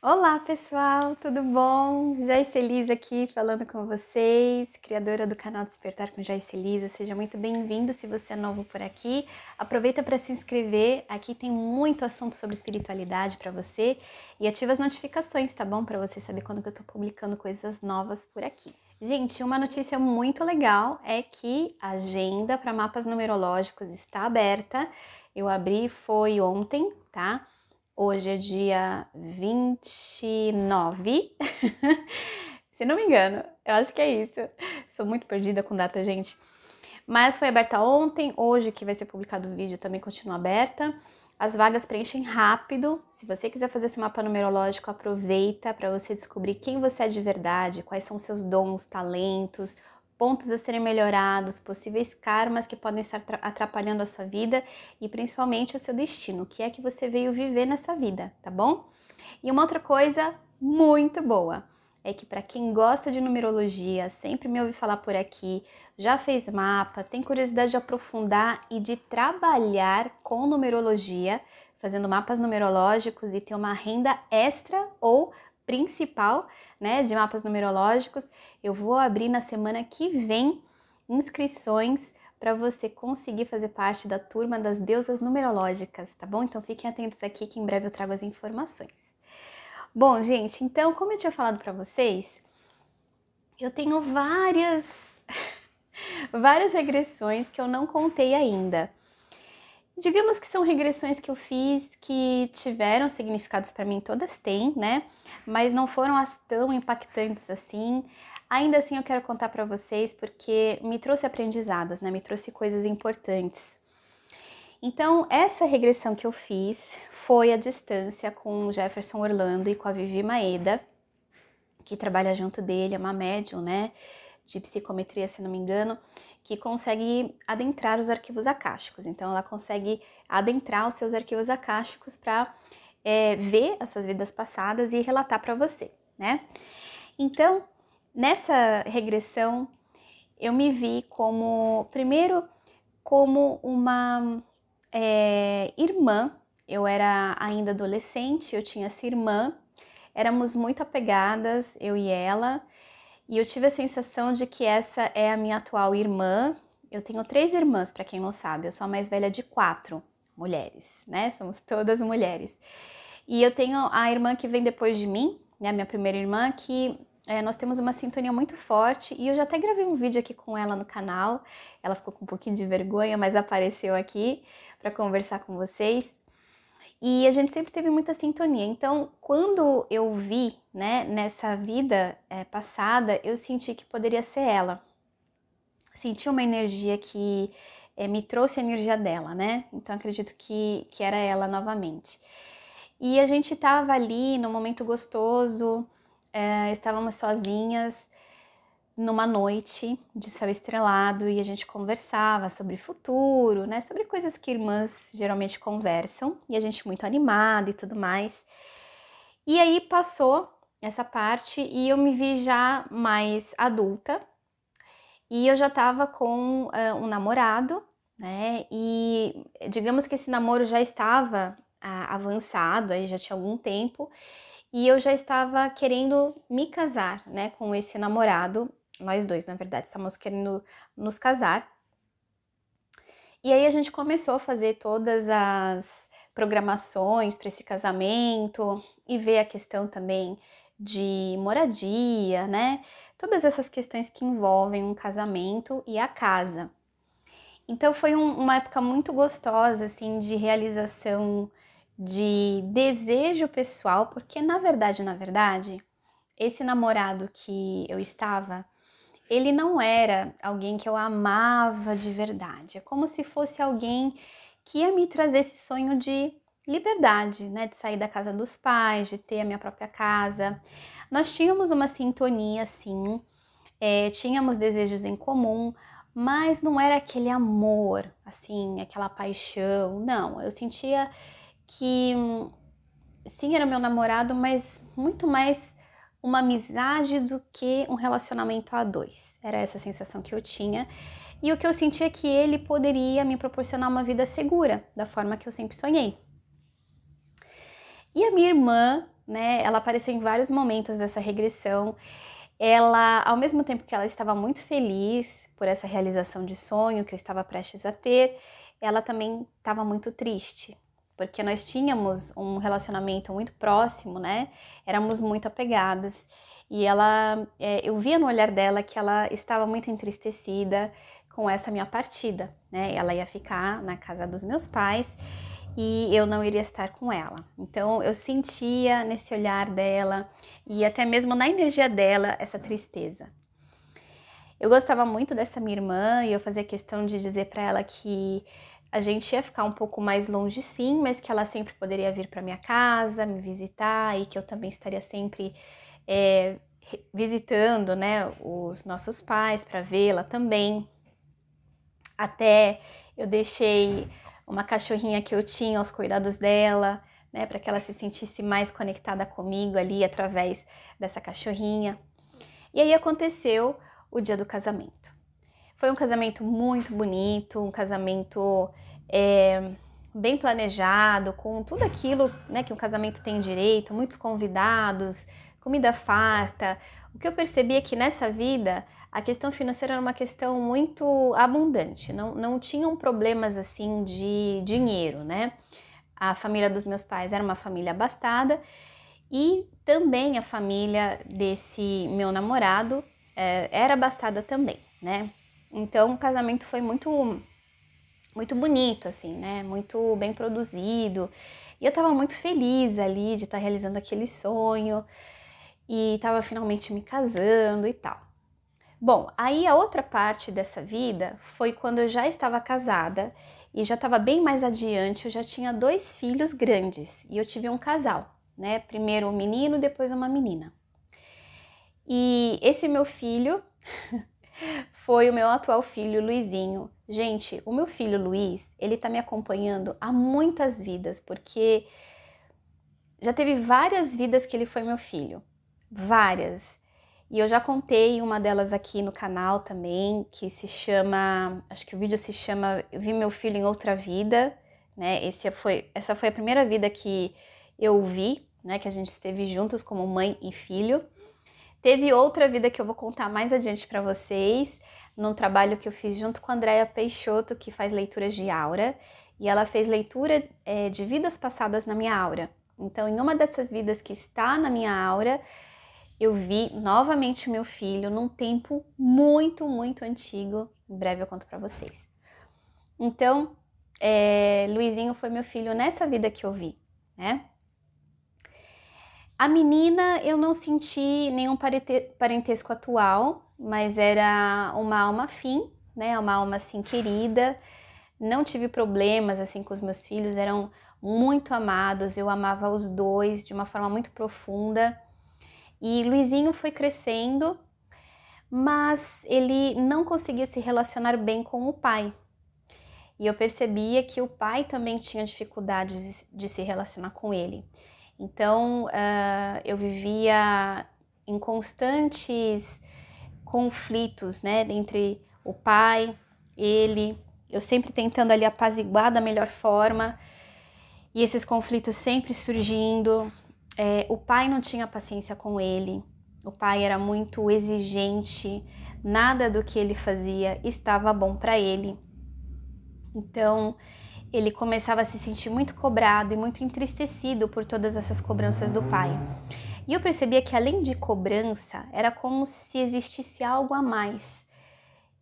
Olá pessoal, tudo bom? Joyce Elisa aqui falando com vocês, criadora do canal Despertar com Joyce Elisa. Seja muito bem-vindo se você é novo por aqui. Aproveita para se inscrever, aqui tem muito assunto sobre espiritualidade para você e ativa as notificações, tá bom? Para você saber quando que eu tô publicando coisas novas por aqui. Gente, uma notícia muito legal é que a agenda para mapas numerológicos está aberta. Eu abri foi ontem, tá? Hoje é dia 29, se não me engano, eu acho que é isso. Sou muito perdida com data, gente. Mas foi aberta ontem, hoje que vai ser publicado o vídeo também continua aberta. As vagas preenchem rápido. Se você quiser fazer esse mapa numerológico, aproveita para você descobrir quem você é de verdade, quais são seus dons, talentos, pontos a serem melhorados, possíveis karmas que podem estar atrapalhando a sua vida e principalmente o seu destino, o que é que você veio viver nessa vida, tá bom? E uma outra coisa muito boa é que para quem gosta de numerologia, sempre me ouve falar por aqui, já fez mapa, tem curiosidade de aprofundar e de trabalhar com numerologia, fazendo mapas numerológicos e ter uma renda extra ou principal, né, de mapas numerológicos, eu vou abrir na semana que vem inscrições para você conseguir fazer parte da turma das deusas numerológicas, tá bom? Então fiquem atentos aqui que em breve eu trago as informações. Bom, gente, então, como eu tinha falado para vocês, eu tenho várias regressões que eu não contei ainda. Digamos que são regressões que eu fiz que tiveram significados para mim, todas têm, né? Mas não foram as tão impactantes assim. Ainda assim eu quero contar para vocês porque me trouxe aprendizados, né? Me trouxe coisas importantes. Então, essa regressão que eu fiz foi à distância com o Jefferson Orlando e com a Vivi Maeda, que trabalha junto dele, é uma médium, né? De psicometria, se não me engano, que consegue adentrar os arquivos akáshicos. Então, ela consegue adentrar os seus arquivos akáshicos para ver as suas vidas passadas e relatar para você, né? Então, nessa regressão, eu me vi como, primeiro, como uma irmã. Eu era ainda adolescente, eu tinha essa irmã, éramos muito apegadas, eu e ela, e eu tive a sensação de que essa é a minha atual irmã. Eu tenho 3 irmãs, para quem não sabe, eu sou a mais velha de 4 mulheres, né? Somos todas mulheres. E eu tenho a irmã que vem depois de mim, né? Minha primeira irmã, que nós temos uma sintonia muito forte e eu já até gravei um vídeo aqui com ela no canal. Ela ficou com um pouquinho de vergonha, mas apareceu aqui para conversar com vocês. E a gente sempre teve muita sintonia. Então, quando eu vi, né, nessa vida passada, eu senti que poderia ser ela. Senti uma energia que me trouxe a energia dela, né? Então, acredito que era ela novamente. E a gente estava ali num momento gostoso, estávamos sozinhas numa noite de céu estrelado e a gente conversava sobre futuro, né? Sobre coisas que irmãs geralmente conversam e a gente muito animada e tudo mais. E aí passou essa parte e eu me vi já mais adulta e eu já tava com um namorado, né? E digamos que esse namoro já estava avançado, aí já tinha algum tempo. E eu já estava querendo me casar, né, com esse namorado. Nós dois, na verdade, estávamos querendo nos casar. E aí a gente começou a fazer todas as programações para esse casamento e ver a questão também de moradia, né? Todas essas questões que envolvem um casamento e a casa. Então foi uma época muito gostosa, assim, de realização, de desejo pessoal, porque na verdade, esse namorado que eu estava, ele não era alguém que eu amava de verdade. É como se fosse alguém que ia me trazer esse sonho de liberdade, né? De sair da casa dos pais, de ter a minha própria casa. Nós tínhamos uma sintonia, sim, tínhamos desejos em comum, mas não era aquele amor, assim, aquela paixão. Não, eu sentia que sim, era meu namorado, mas muito mais uma amizade do que um relacionamento a dois. Era essa a sensação que eu tinha. E o que eu sentia é que ele poderia me proporcionar uma vida segura, da forma que eu sempre sonhei. E a minha irmã, né? Ela apareceu em vários momentos dessa regressão. Ela, ao mesmo tempo que ela estava muito feliz por essa realização de sonho que eu estava prestes a ter, ela também estava muito triste, porque nós tínhamos um relacionamento muito próximo, né? Éramos muito apegadas. E ela, eu via no olhar dela que ela estava muito entristecida com essa minha partida, né? Ela ia ficar na casa dos meus pais e eu não iria estar com ela. Então eu sentia nesse olhar dela e até mesmo na energia dela essa tristeza. Eu gostava muito dessa minha irmã e eu fazia questão de dizer para ela que a gente ia ficar um pouco mais longe sim, mas que ela sempre poderia vir para minha casa, me visitar e que eu também estaria sempre visitando, né, os nossos pais para vê-la também. Até eu deixei uma cachorrinha que eu tinha aos cuidados dela, né, para que ela se sentisse mais conectada comigo ali através dessa cachorrinha. E aí aconteceu o dia do casamento. Foi um casamento muito bonito, um casamento bem planejado, com tudo aquilo, né, que um casamento tem direito, muitos convidados, comida farta. O que eu percebi é que nessa vida a questão financeira era uma questão muito abundante, não tinham problemas assim de dinheiro, né? A família dos meus pais era uma família abastada e também a família desse meu namorado era abastada também, né? Então o casamento foi muito bonito, assim, né? Muito bem produzido. E eu tava muito feliz ali de estar realizando aquele sonho e tava finalmente me casando e tal. Bom, aí a outra parte dessa vida foi quando eu já estava casada e já estava bem mais adiante, eu já tinha 2 filhos grandes e eu tive um casal, né? Primeiro um menino, depois uma menina. E esse meu filho foi o meu atual filho, Luizinho. Gente, o meu filho Luiz, ele tá me acompanhando há muitas vidas, porque já teve várias vidas que ele foi meu filho. Várias. E eu já contei uma delas aqui no canal também, que se chama, acho que o vídeo se chama Eu Vi Meu Filho em Outra Vida, né? Essa foi a primeira vida que eu vi, né? Que a gente esteve juntos como mãe e filho. Teve outra vida que eu vou contar mais adiante para vocês, num trabalho que eu fiz junto com a Andrea Peixoto, que faz leituras de aura, e ela fez leitura de vidas passadas na minha aura. Então, em uma dessas vidas que está na minha aura, eu vi novamente o meu filho num tempo muito, muito antigo. Em breve eu conto para vocês. Então, Luizinho foi meu filho nessa vida que eu vi, né? A menina eu não senti nenhum parentesco atual, mas era uma alma afim, né? Uma alma assim querida. Não tive problemas assim com os meus filhos, eram muito amados, eu amava os dois de uma forma muito profunda. E Luizinho foi crescendo, mas ele não conseguia se relacionar bem com o pai. E eu percebia que o pai também tinha dificuldades de se relacionar com ele. Então, eu vivia em constantes conflitos, né, entre o pai, ele, eu sempre tentando ali apaziguar da melhor forma, e esses conflitos sempre surgindo. O pai não tinha paciência com ele, o pai era muito exigente, nada do que ele fazia estava bom para ele. Então, ele começava a se sentir muito cobrado e muito entristecido por todas essas cobranças do pai. E eu percebia que além de cobrança, era como se existisse algo a mais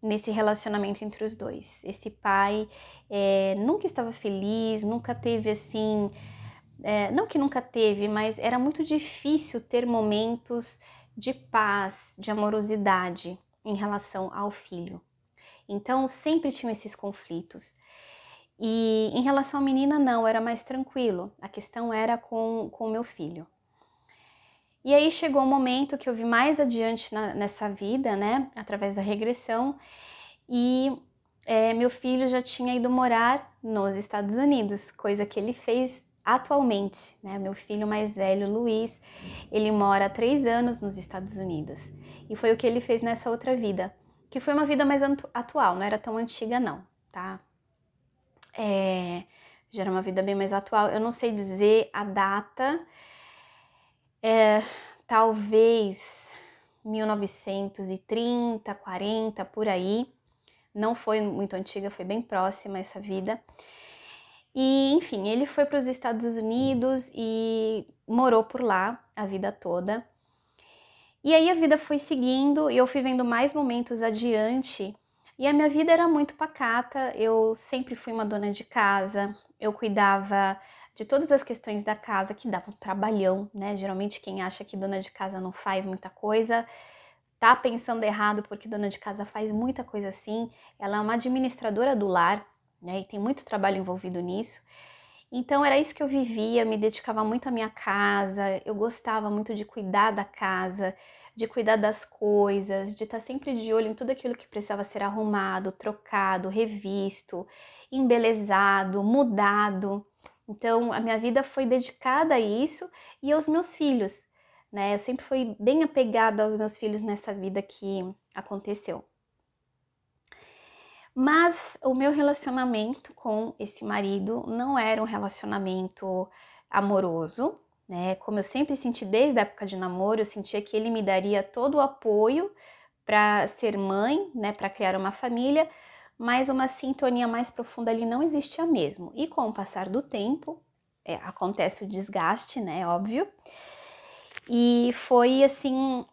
nesse relacionamento entre os dois. Esse pai nunca estava feliz, nunca teve assim, não que nunca teve, mas era muito difícil ter momentos de paz, de amorosidade em relação ao filho. Então sempre tinham esses conflitos. E em relação à menina, não, era mais tranquilo. A questão era com o meu filho. E aí chegou um momento que eu vi mais adiante nessa vida, né, através da regressão, e meu filho já tinha ido morar nos Estados Unidos, coisa que ele fez atualmente, né? Meu filho mais velho, Luiz, ele mora há 3 anos nos Estados Unidos. E foi o que ele fez nessa outra vida, que foi uma vida mais atual, não era tão antiga não, tá? Já era uma vida bem mais atual. Eu não sei dizer a data, talvez 1930, 40, por aí. Não foi muito antiga, foi bem próxima essa vida. E, enfim, ele foi para os Estados Unidos e morou por lá a vida toda. E aí a vida foi seguindo e eu fui vendo mais momentos adiante. E a minha vida era muito pacata, eu sempre fui uma dona de casa, eu cuidava de todas as questões da casa, que dava um trabalhão, né? Geralmente quem acha que dona de casa não faz muita coisa, tá pensando errado, porque dona de casa faz muita coisa assim. Ela é uma administradora do lar, né? E tem muito trabalho envolvido nisso. Então era isso que eu vivia, me dedicava muito à minha casa, eu gostava muito de cuidar da casa, de cuidar das coisas, de estar sempre de olho em tudo aquilo que precisava ser arrumado, trocado, revisto, embelezado, mudado. Então a minha vida foi dedicada a isso e aos meus filhos, né? Eu sempre fui bem apegada aos meus filhos nessa vida que aconteceu. Mas o meu relacionamento com esse marido não era um relacionamento amoroso, né? Como eu sempre senti desde a época de namoro, eu sentia que ele me daria todo o apoio para ser mãe, né, para criar uma família, mas uma sintonia mais profunda ali não existia mesmo. E com o passar do tempo, acontece o desgaste, né, óbvio. E foi assim,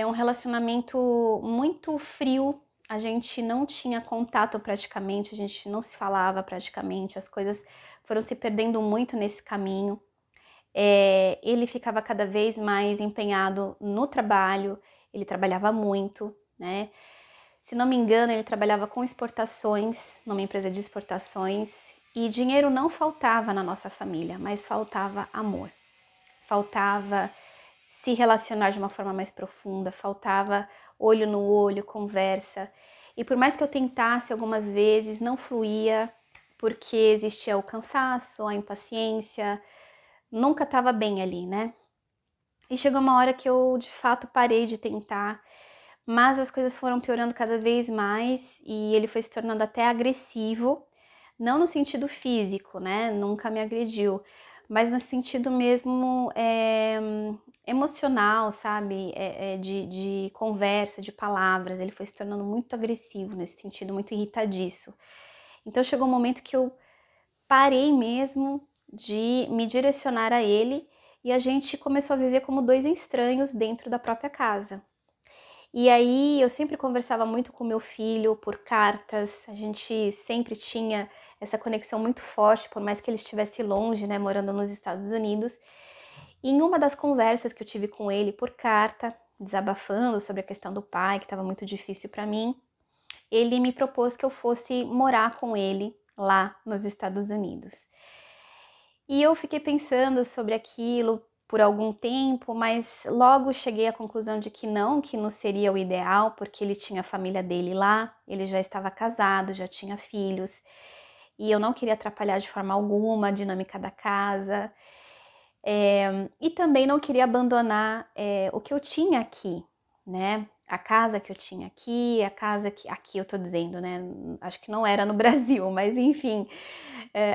um relacionamento muito frio. A gente não tinha contato praticamente, a gente não se falava praticamente, as coisas foram se perdendo muito nesse caminho. Ele ficava cada vez mais empenhado no trabalho, ele trabalhava muito, né? Se não me engano, ele trabalhava com exportações, numa empresa de exportações, e dinheiro não faltava na nossa família, mas faltava amor, faltava se relacionar de uma forma mais profunda, faltava olho no olho, conversa. E por mais que eu tentasse algumas vezes, não fluía, porque existia o cansaço, a impaciência, nunca estava bem ali, né? E chegou uma hora que eu de fato parei de tentar, mas as coisas foram piorando cada vez mais e ele foi se tornando até agressivo, não no sentido físico, né? Nunca me agrediu, mas no sentido mesmo emocional, sabe? De conversa, de palavras. Ele foi se tornando muito agressivo nesse sentido, muito irritadiço. Então chegou um momento que eu parei mesmo de me direcionar a ele e a gente começou a viver como dois estranhos dentro da própria casa. E aí eu sempre conversava muito com meu filho por cartas, a gente sempre tinha essa conexão muito forte, por mais que ele estivesse longe, né, morando nos Estados Unidos. E em uma das conversas que eu tive com ele por carta, desabafando sobre a questão do pai, que estava muito difícil para mim, ele me propôs que eu fosse morar com ele lá nos Estados Unidos. E eu fiquei pensando sobre aquilo por algum tempo, mas logo cheguei à conclusão de que não seria o ideal, porque ele tinha a família dele lá, ele já estava casado, já tinha filhos, e eu não queria atrapalhar de forma alguma a dinâmica da casa, e também não queria abandonar o que eu tinha aqui, né? A casa que eu tinha aqui, a casa que aqui eu tô dizendo, né? Acho que não era no Brasil, mas enfim,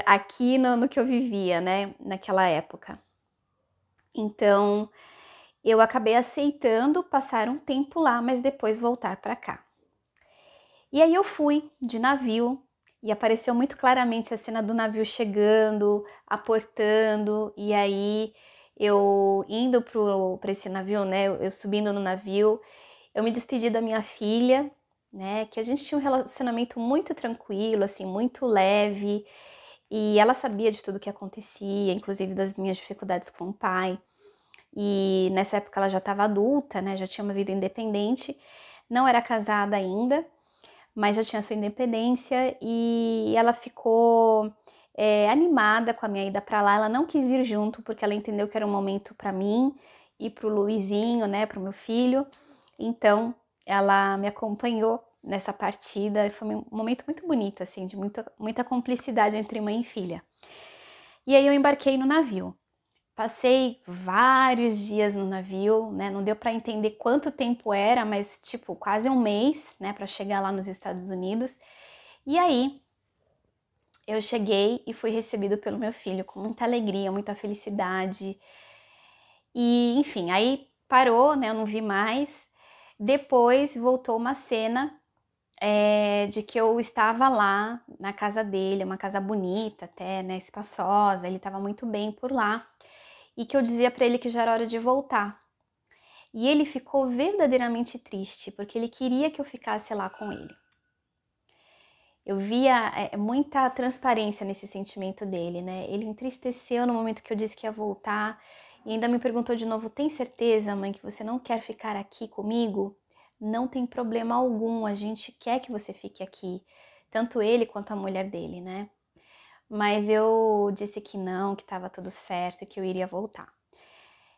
aqui no que eu vivia, né? Naquela época. Então, eu acabei aceitando passar um tempo lá, mas depois voltar para cá. E aí eu fui de navio e apareceu muito claramente a cena do navio chegando, aportando, e aí eu indo para esse navio, né? Eu subindo no navio, eu me despedi da minha filha, né? Que a gente tinha um relacionamento muito tranquilo, assim, muito leve, e ela sabia de tudo que acontecia, inclusive das minhas dificuldades com o pai. E nessa época ela já estava adulta, né? Já tinha uma vida independente, não era casada ainda, mas já tinha sua independência e ela ficou animada com a minha ida para lá. Ela não quis ir junto porque ela entendeu que era um momento para mim e para o Luizinho, né? Para o meu filho. Então ela me acompanhou nessa partida e foi um momento muito bonito, assim, de muita cumplicidade entre mãe e filha. E aí eu embarquei no navio. Passei vários dias no navio, né? Não deu para entender quanto tempo era, mas tipo, quase um mês, né, para chegar lá nos Estados Unidos. E aí, eu cheguei e fui recebido pelo meu filho com muita alegria, muita felicidade. E, enfim, aí parou, né? Eu não vi mais. Depois voltou uma cena de que eu estava lá na casa dele, uma casa bonita até, né? Espaçosa, ele estava muito bem por lá. E que eu dizia para ele que já era hora de voltar. E ele ficou verdadeiramente triste, porque ele queria que eu ficasse lá com ele. Eu via muita transparência nesse sentimento dele, né? Ele entristeceu no momento que eu disse que ia voltar e ainda me perguntou de novo: tem certeza, mãe, que você não quer ficar aqui comigo? Não tem problema algum, a gente quer que você fique aqui, tanto ele quanto a mulher dele, né? Mas eu disse que não, que estava tudo certo e que eu iria voltar.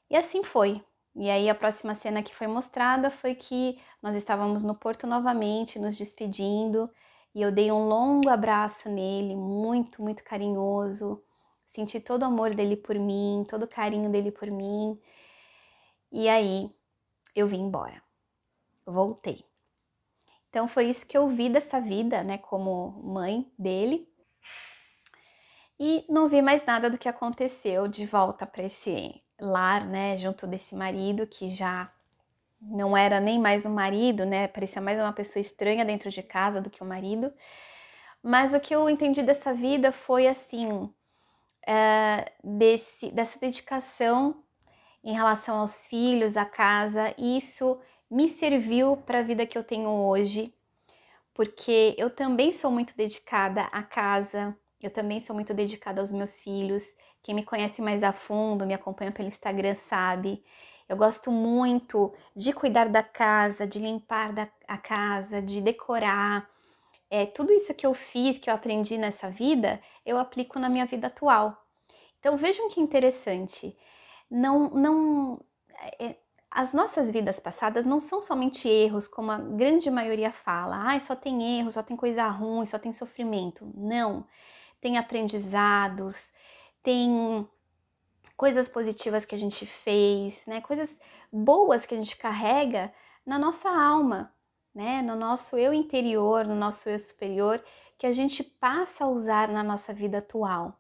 E assim foi. E aí a próxima cena que foi mostrada foi que nós estávamos no porto novamente, nos despedindo, e eu dei um longo abraço nele, muito, muito carinhoso. Senti todo o amor dele por mim, todo o carinho dele por mim. E aí eu vim embora. Voltei. Então foi isso que eu vi dessa vida, né, como mãe dele. E não vi mais nada do que aconteceu de volta para esse lar, né, junto desse marido que já não era nem mais um marido, né, parecia mais uma pessoa estranha dentro de casa do que o marido. Mas o que eu entendi dessa vida foi assim, dessa dedicação em relação aos filhos, à casa. Isso me serviu para a vida que eu tenho hoje, porque eu também sou muito dedicada à casa, eu também sou muito dedicada aos meus filhos. Quem me conhece mais a fundo, me acompanha pelo Instagram, sabe. Eu gosto muito de cuidar da casa, de limpar a casa, de decorar. Tudo isso que eu fiz, que eu aprendi nessa vida, eu aplico na minha vida atual. Então vejam que interessante. Não, as nossas vidas passadas não são somente erros, como a grande maioria fala. Ai, só tem erro, só tem coisa ruim, só tem sofrimento. Não. Tem aprendizados, tem coisas positivas que a gente fez, né? Coisas boas que a gente carrega na nossa alma, né? No nosso eu interior, no nosso eu superior, que a gente passa a usar na nossa vida atual.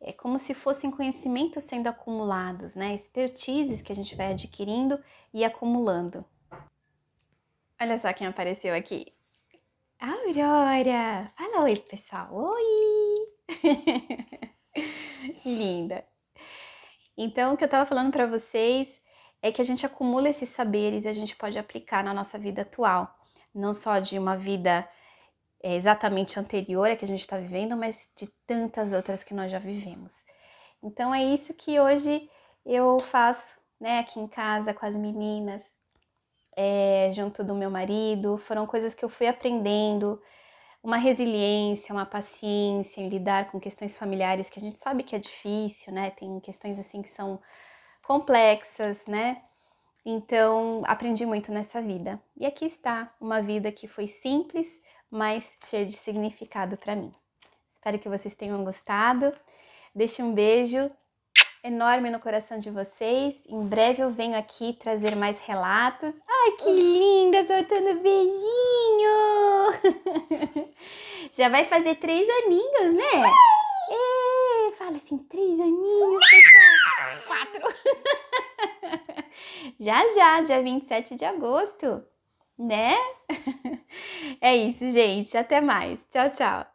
É como se fossem conhecimentos sendo acumulados, né? Expertises que a gente vai adquirindo e acumulando. Olha só quem apareceu aqui. Aurora! Fala oi, pessoal. Oi! Linda. Então, o que eu estava falando para vocês é que a gente acumula esses saberes e a gente pode aplicar na nossa vida atual. Não só de uma vida exatamente anterior à que a gente está vivendo, mas de tantas outras que nós já vivemos. Então é isso que hoje eu faço, né, aqui em casa com as meninas, junto do meu marido. Foram coisas que eu fui aprendendo, uma resiliência, uma paciência em lidar com questões familiares que a gente sabe que é difícil, né? Tem questões assim que são complexas, né? Então, aprendi muito nessa vida. E aqui está uma vida que foi simples, mas cheia de significado para mim. Espero que vocês tenham gostado. Deixe um beijo enorme no coração de vocês. Em breve eu venho aqui trazer mais relatos. Ai, que linda, soltando beijinho! Já vai fazer 3 aninhos, né? Fala assim, 3 aninhos, pessoal. 4. Já, dia 27 de agosto, né? É isso, gente. Até mais. Tchau, tchau.